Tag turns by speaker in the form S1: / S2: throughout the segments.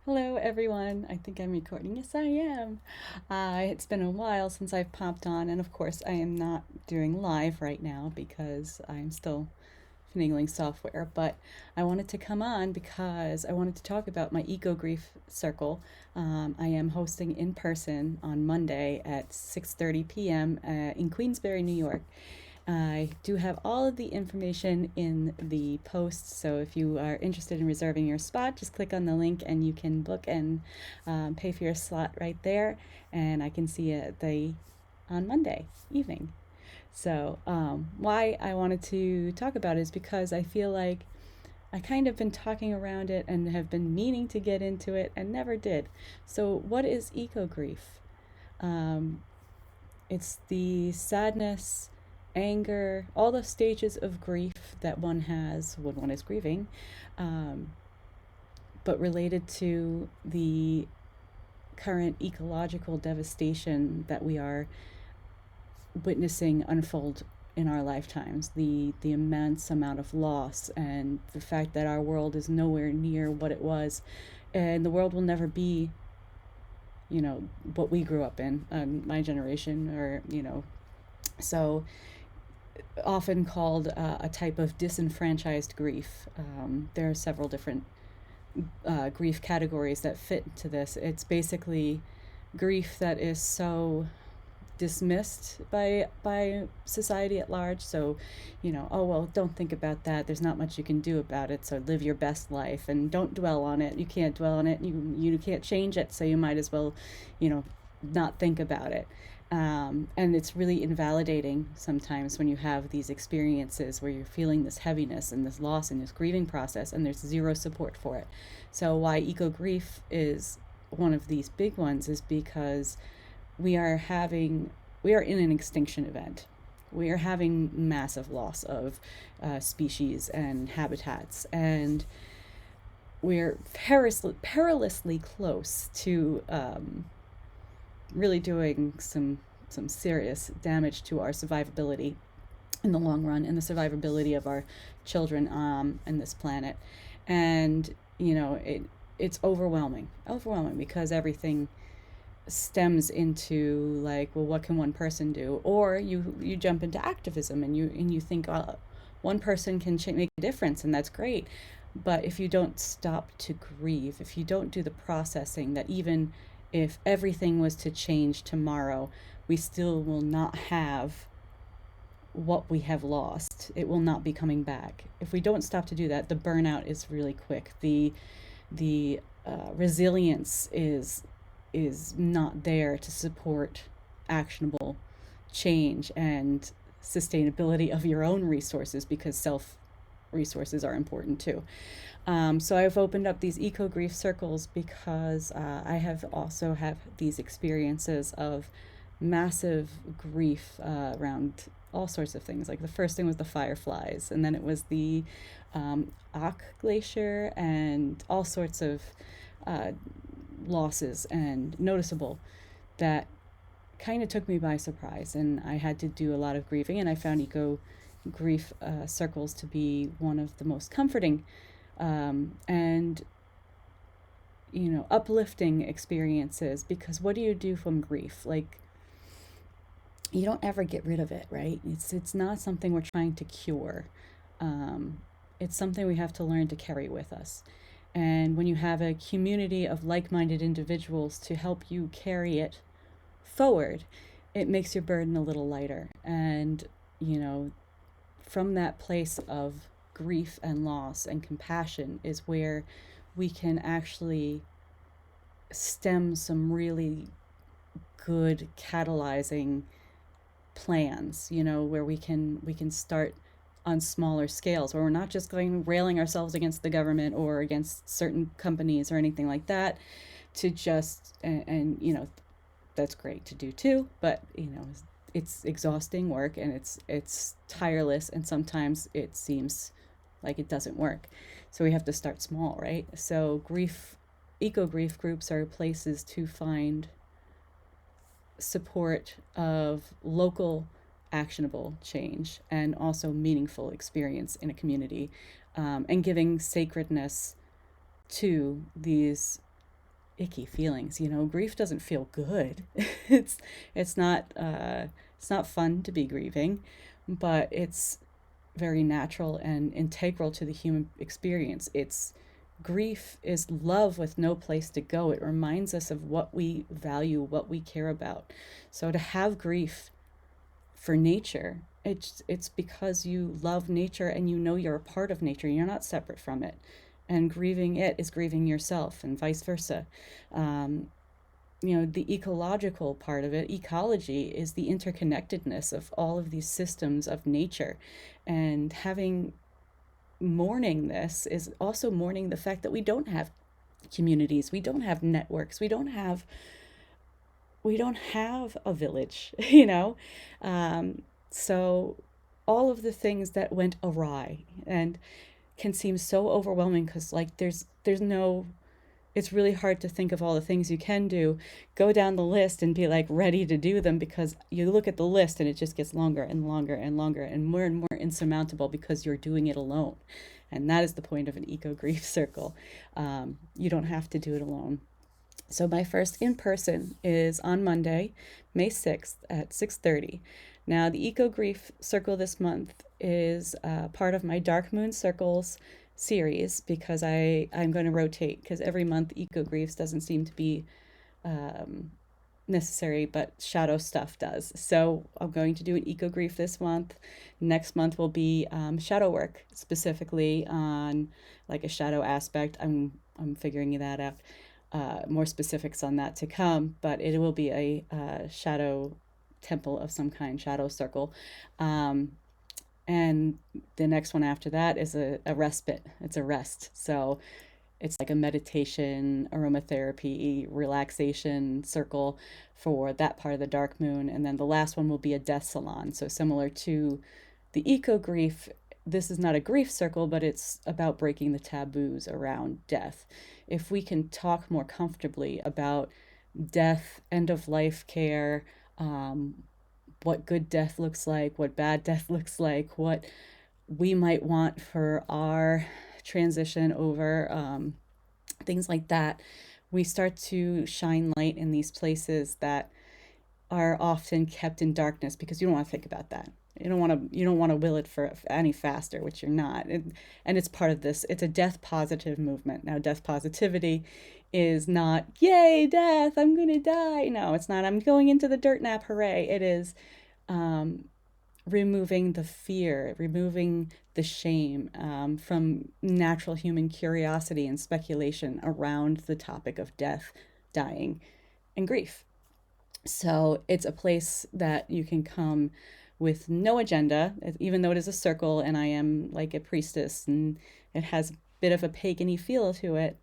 S1: Hello, everyone. I think I'm recording. Yes, I am. It's been a while since I've popped on, and of course, I am not doing live right now because I'm still finagling software. But I wanted to come on because I wanted to talk about my EcoGrief circle. I am hosting in person on Monday at 6:30 p.m. In Queensbury, New York. I do have all of the information in the post, so if you are interested in reserving your spot, just click on the link and you can book and pay for your slot right there. And I can see you on Monday evening. So, why I wanted to talk about it is because I feel like I kind of been talking around it and have been meaning to get into it and never did. So, what is eco grief? Um, it's the sadness, anger, all the stages of grief that one has when one is grieving, um, but related to the current ecological devastation that we are witnessing unfold in our lifetimes, the immense amount of loss and the fact that our world is nowhere near what it was, and the world will never be, what we grew up in, my generation, or so often called a type of disenfranchised grief. There are several different grief categories that fit into this. It's basically grief that is so dismissed by society at large. So, oh well, don't think about that. There's not much you can do about it. So live your best life and don't dwell on it. You can't dwell on it. You can't change it. So you might as well, not think about it. And it's really invalidating sometimes when you have these experiences where you're feeling this heaviness and this loss and this grieving process, and there's zero support for it. So why eco grief is one of these big ones is because we are in an extinction event. We are having massive loss of species and habitats, and we're perilously close to really doing some serious damage to our survivability in the long run, and the survivability of our children on this planet. And it's overwhelming because everything stems into, like, well, what can one person do? Or you jump into activism and you think, one person can make a difference, and that's great. But if you don't stop to grieve, if you don't do the processing, that even if everything was to change tomorrow, we still will not have what we have lost. It will not be coming back. If we don't stop to do that, the burnout is really quick. The resilience is not there to support actionable change and sustainability of your own resources, because self resources are important too. So I've opened up these eco grief circles because I have also have these experiences of massive grief around all sorts of things. Like the first thing was the fireflies, and then it was the Ak glacier, and all sorts of uh, losses and noticeable that kind of took me by surprise, and I had to do a lot of grieving, and I found eco grief circles to be one of the most comforting and uplifting experiences, because what do you do from grief? Like, you don't ever get rid of it, right? It's not something we're trying to cure. It's something we have to learn to carry with us. And when you have a community of like-minded individuals to help you carry it forward, it makes your burden a little lighter. And from that place of grief and loss and compassion is where we can actually stem some really good catalyzing plans, where we can start on smaller scales, where we're not just going railing ourselves against the government or against certain companies or anything like that, to just and that's great to do too, but it's exhausting work, and it's tireless, and sometimes it seems like it doesn't work. So we have to start small, right? So eco grief groups are places to find support of local actionable change and also meaningful experience in a community, and giving sacredness to these icky feelings. Grief doesn't feel good. it's it's not it's not fun to be grieving, but it's very natural and integral to the human experience. It's Grief is love with no place to go. It reminds us of what we value, what we care about. So to have grief for nature, it's because you love nature and you know you're a part of nature. You're not separate from it. And grieving it is grieving yourself, and vice versa. Um, the ecological part of it, ecology, is the interconnectedness of all of these systems of nature. And having mourning this is also mourning the fact that we don't have communities, we don't have networks, we don't have a village, so all of the things that went awry and can seem so overwhelming, because like there's no, it's really hard to think of all the things you can do, go down the list and be like ready to do them, because you look at the list and it just gets longer and longer and longer and more insurmountable because you're doing it alone. And that is the point of an eco grief circle. You don't have to do it alone. So my first in person is on Monday, May 6th at 6:30. Now the Eco Grief Circle this month is part of my Dark Moon Circles series, because I'm going to rotate, because every month Eco Griefs doesn't seem to be um, necessary, but shadow stuff does. So I'm going to do an eco grief this month. Next month will be shadow work, specifically on like a shadow aspect. I'm figuring that out. More specifics on that to come, but it will be a shadow temple of some kind, shadow circle. Um, and the next one after that is a respite. It's a rest. So it's like a meditation, aromatherapy, relaxation circle for that part of the dark moon. And then the last one will be a death salon. So similar to the eco grief, this is not a grief circle, but it's about breaking the taboos around death. If we can talk more comfortably about death, end of life care, um, what good death looks like, what bad death looks like, what we might want for our transition over, things like that, we start to shine light in these places that are often kept in darkness, because you don't want to think about that. You don't want to will it for any faster, which you're not. And it's part of this. It's a death positive movement. Now, death positivity is not yay death, I'm gonna die. No, it's not I'm going into the dirt nap, hooray. It is um, removing the fear, removing the shame, from natural human curiosity and speculation around the topic of death, dying, and grief. So it's a place that you can come with no agenda, even though it is a circle and I am like a priestess and it has a bit of a pagan-y feel to it.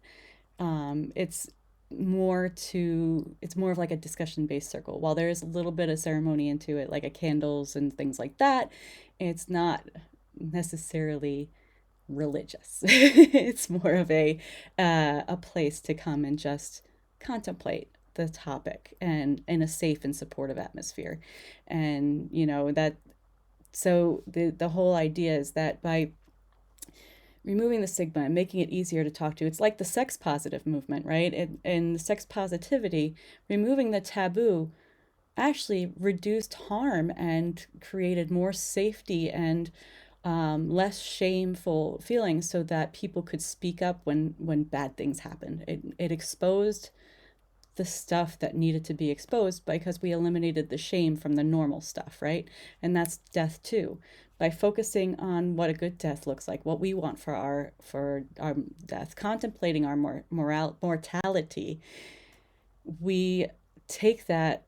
S1: It's it's more of like a discussion based circle. While there is a little bit of ceremony into it, like a candles and things like that, it's not necessarily religious. It's more of a place to come and just contemplate the topic, and in a safe and supportive atmosphere. And that, so the whole idea is that by removing the stigma and making it easier to talk to, it's like the sex positive movement, right? And the sex positivity, removing the taboo actually reduced harm and created more safety and less shameful feelings, so that people could speak up when bad things happened. It exposed the stuff that needed to be exposed, because we eliminated the shame from the normal stuff, right? And that's death too. By focusing on what a good death looks like, what we want for our death, contemplating our mortality, we take that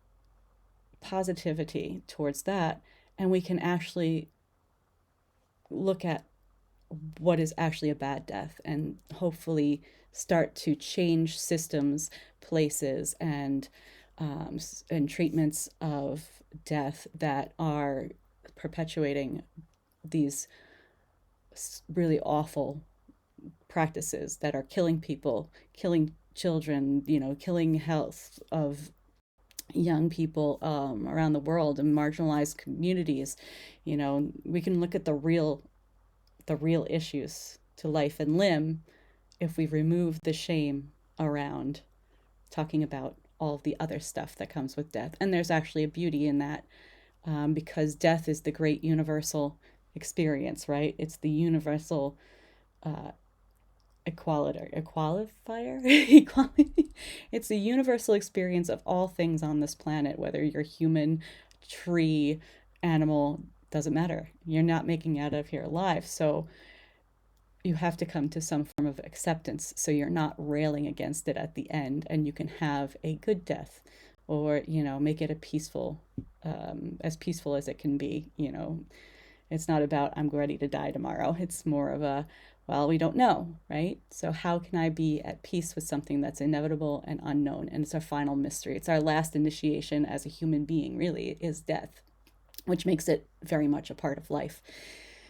S1: positivity towards that, and we can actually look at what is actually a bad death, and hopefully start to change systems, places, and treatments of death that are perpetuating these really awful practices that are killing people, killing children, killing health of young people around the world and marginalized communities. We can look at the real issues to life and limb if we remove the shame around talking about all of the other stuff that comes with death. And there's actually a beauty in that, because death is the great universal experience, right? It's the universal uh, equalifier equality. It's the universal experience of all things on this planet, whether you're human, tree, animal, doesn't matter. You're not making it out of here alive. So you have to come to some form of acceptance, so you're not railing against it at the end, and you can have a good death, or make it a peaceful, as peaceful as it can be. It's not about I'm ready to die tomorrow. It's more of a, well, we don't know, right? So how can I be at peace with something that's inevitable and unknown? And it's our final mystery. It's our last initiation as a human being, really, is death, which makes it very much a part of life.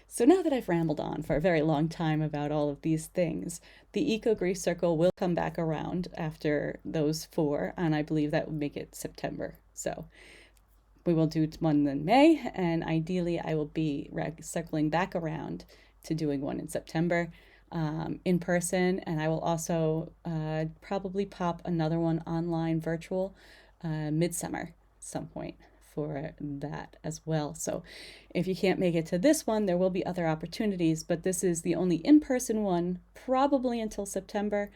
S1: So now that I've rambled on for a very long time about all of these things, the EcoGrief Circle will come back around after those 4, and I believe that would make it September. So we will do one in May, and ideally I will be circling back around to doing one in September, in person, and I will also probably pop another one online virtual midsummer some point for that as well. So if you can't make it to this one, there will be other opportunities, but this is the only in-person one, probably until September.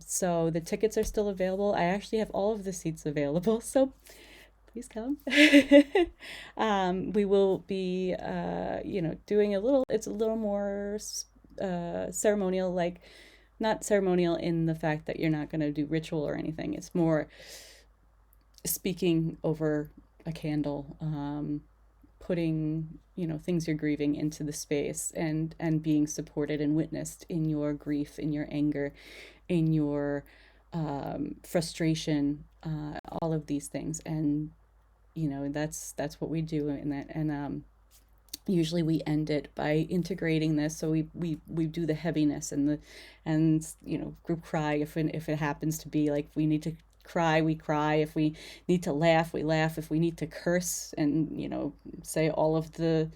S1: So the tickets are still available. I actually have all of the seats available, so please come. We will be, doing it's a little more ceremonial, like not ceremonial in the fact that you're not going to do ritual or anything. It's more speaking over a candle, putting things you're grieving into the space, and being supported and witnessed in your grief, in your anger, in your frustration, all of these things. And that's what we do in that. And usually we end it by integrating this, so we do the heaviness and group cry if it happens to be like we need to cry, we cry. If we need to laugh, we laugh. If we need to curse and say all of the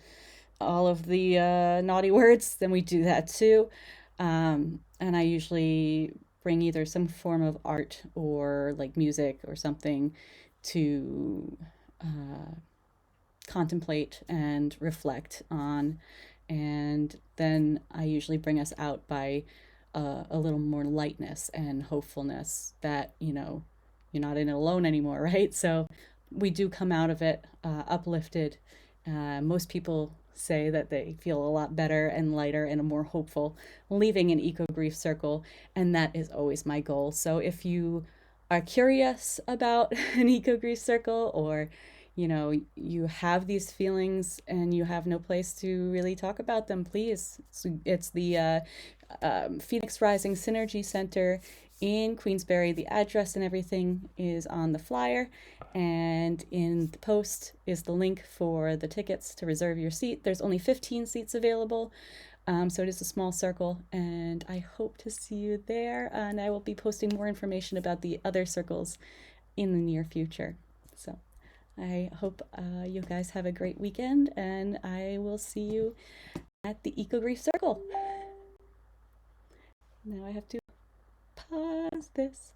S1: naughty words, then we do that too. And I usually bring either some form of art or like music or something to contemplate and reflect on. And then I usually bring us out by a little more lightness and hopefulness that, you're not in it alone anymore, right? So we do come out of it uplifted. Most people say that they feel a lot better and lighter and more hopeful leaving an EcoGrief Circle, and that is always my goal. So if you are curious about an EcoGrief Circle, or you have these feelings and you have no place to really talk about them, please. So it's the Phoenix Rising Synergy Center in Queensbury. The address and everything is on the flyer, and in the post is the link for the tickets to reserve your seat. There's only 15 seats available, so it is a small circle, and I hope to see you there. And I will be posting more information about the other circles in the near future. So I hope you guys have a great weekend, and I will see you at the EcoGrief Circle. Now I have to pause this.